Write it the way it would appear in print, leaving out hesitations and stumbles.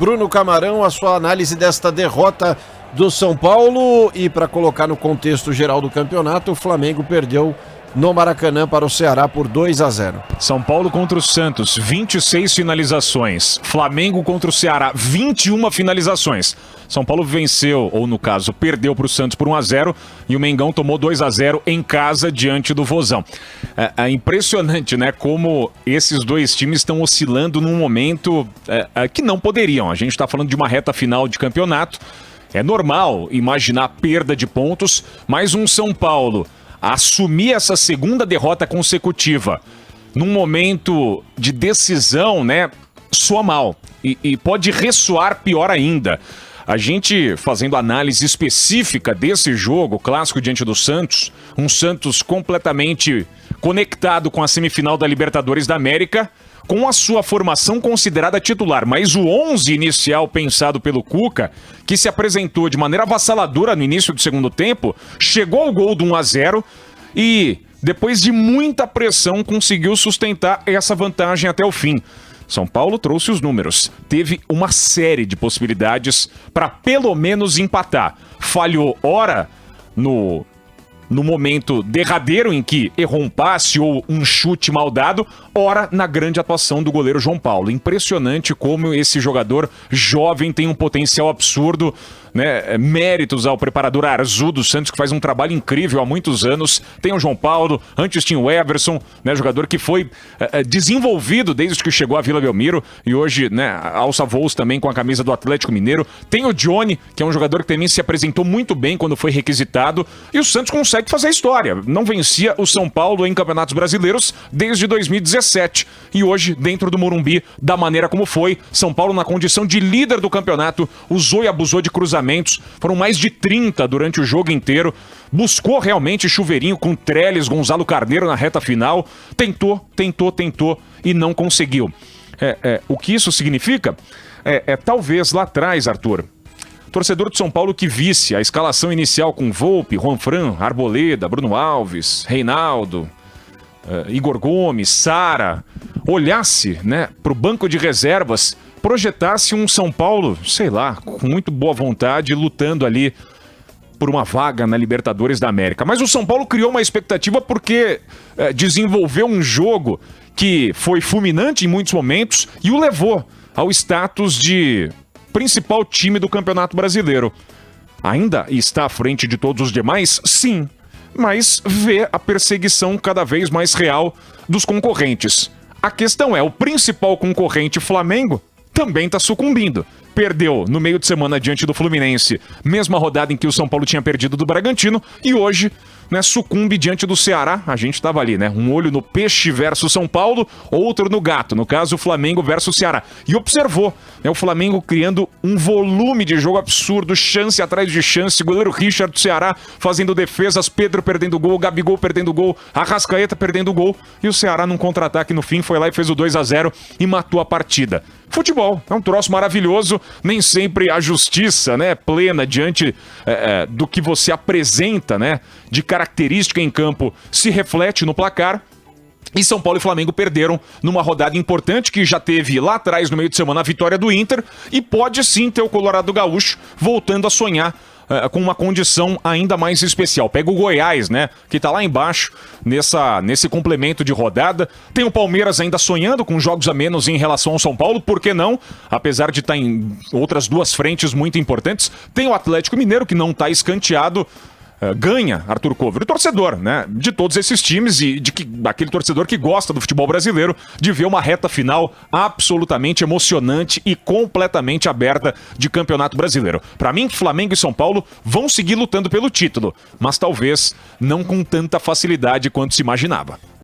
Bruno Camarão, a sua análise desta derrota do São Paulo. E para colocar no contexto geral do campeonato, o Flamengo perdeu no Maracanã para o Ceará por 2-0. São Paulo contra o Santos, 26 finalizações. Flamengo contra o Ceará, 21 finalizações. São Paulo venceu, ou no caso, perdeu para o Santos por 1-0 e o Mengão tomou 2-0 em casa diante do Vozão. É impressionante, né? Como esses dois times estão oscilando num momento que não poderiam. A gente está falando de uma reta final de campeonato. É normal imaginar perda de pontos, mas um São Paulo assumir essa segunda derrota consecutiva num momento de decisão, né, soa mal e pode ressoar pior ainda. A gente fazendo análise específica desse jogo, clássico diante do Santos, um Santos completamente conectado com a semifinal da Libertadores da América, com a sua formação considerada titular, mas o 11 inicial pensado pelo Cuca, que se apresentou de maneira avassaladora no início do segundo tempo, chegou ao gol do 1-0 e, depois de muita pressão, conseguiu sustentar essa vantagem até o fim. São Paulo trouxe os números, teve uma série de possibilidades para pelo menos empatar. Falhou ora no momento derradeiro em que errou um passe ou um chute mal dado, ora na grande atuação do goleiro João Paulo. Impressionante como esse jogador jovem tem um potencial absurdo, né? Méritos ao preparador Arzu do Santos, que faz um trabalho incrível há muitos anos. Tem o João Paulo, antes tinha o Everson, né? Jogador que foi desenvolvido desde que chegou à Vila Belmiro e hoje, né, alça voos também com a camisa do Atlético Mineiro. Tem o Johnny, que é um jogador que também se apresentou muito bem quando foi requisitado, e o Santos consegue fazer história. Não vencia o São Paulo em campeonatos brasileiros desde 2017 e hoje, dentro do Morumbi, da maneira como foi, São Paulo na condição de líder do campeonato, usou e abusou de cruzamentos, foram mais de 30 durante o jogo inteiro, buscou realmente chuveirinho com Trellis, Gonzalo Carneiro na reta final, tentou e não conseguiu. O que isso significa? Talvez lá atrás, Arthur, torcedor de São Paulo que visse a escalação inicial com Volpi, Juanfran, Arboleda, Bruno Alves, Reinaldo, Igor Gomes, Sara, olhasse, né, para o banco de reservas, projetasse um São Paulo, sei lá, com muito boa vontade, lutando ali por uma vaga na Libertadores da América. Mas o São Paulo criou uma expectativa porque desenvolveu um jogo que foi fulminante em muitos momentos e o levou ao status de principal time do Campeonato Brasileiro. Ainda está à frente de todos os demais? Sim, mas vê a perseguição cada vez mais real dos concorrentes. A questão é, o principal concorrente, Flamengo, também está sucumbindo. Perdeu no meio de semana diante do Fluminense, mesma rodada em que o São Paulo tinha perdido do Bragantino, e hoje, né, sucumbe diante do Ceará. A gente estava ali, né? Um olho no peixe versus São Paulo, outro no gato, no caso o Flamengo versus Ceará. E observou, né, o Flamengo criando um volume de jogo absurdo, chance atrás de chance, goleiro Richard do Ceará fazendo defesas, Pedro perdendo gol, Gabigol perdendo gol, Arrascaeta perdendo gol, e o Ceará num contra-ataque no fim foi lá e fez o 2-0 e matou a partida. Futebol é um troço maravilhoso, nem sempre a justiça, né, plena diante do que você apresenta, né, de característica em campo se reflete no placar. E São Paulo e Flamengo perderam numa rodada importante que já teve lá atrás, no meio de semana, a vitória do Inter, e pode sim ter o Colorado Gaúcho voltando a sonhar com uma condição ainda mais especial. Pega o Goiás, né, que tá lá embaixo nesse complemento de rodada. Tem o Palmeiras ainda sonhando com jogos a menos em relação ao São Paulo, por que não? Apesar de estar em outras duas frentes muito importantes. Tem o Atlético Mineiro, que não tá escanteado. Ganha, Arthur Cover, o torcedor, né, de todos esses times e daquele torcedor que gosta do futebol brasileiro, de ver uma reta final absolutamente emocionante e completamente aberta de Campeonato Brasileiro. Para mim, Flamengo e São Paulo vão seguir lutando pelo título, mas talvez não com tanta facilidade quanto se imaginava.